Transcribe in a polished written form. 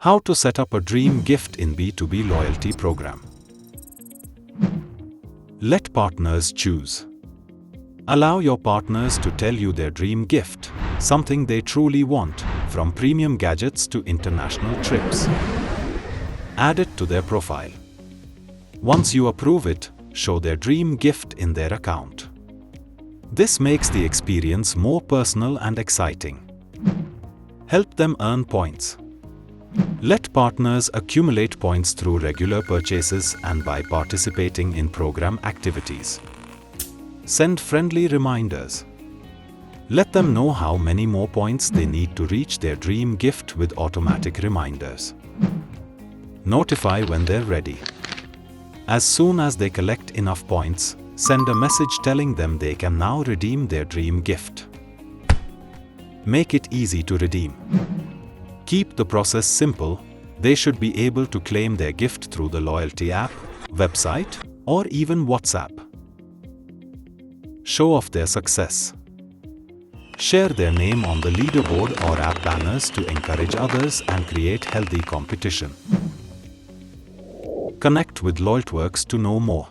How to set up a dream gift in B2B loyalty program. Let partners choose. Allow your partners to tell you their dream gift, something they truly want, from premium gadgets to international trips. Add it to their profile. Once you approve it, show their dream gift in their account. This makes the experience more personal and exciting. Help them earn points. Let partners accumulate points through regular purchases and by participating in program activities. Send friendly reminders. Let them know how many more points they need to reach their dream gift with automatic reminders. Notify when they're ready. As soon as they collect enough points, send a message telling them they can now redeem their dream gift. Make it easy to redeem. Keep the process simple. They should be able to claim their gift through the loyalty app, website, or even WhatsApp. Show off their success. Share their name on the leaderboard or app banners to encourage others and create healthy competition. Connect with Loyltworks to know more.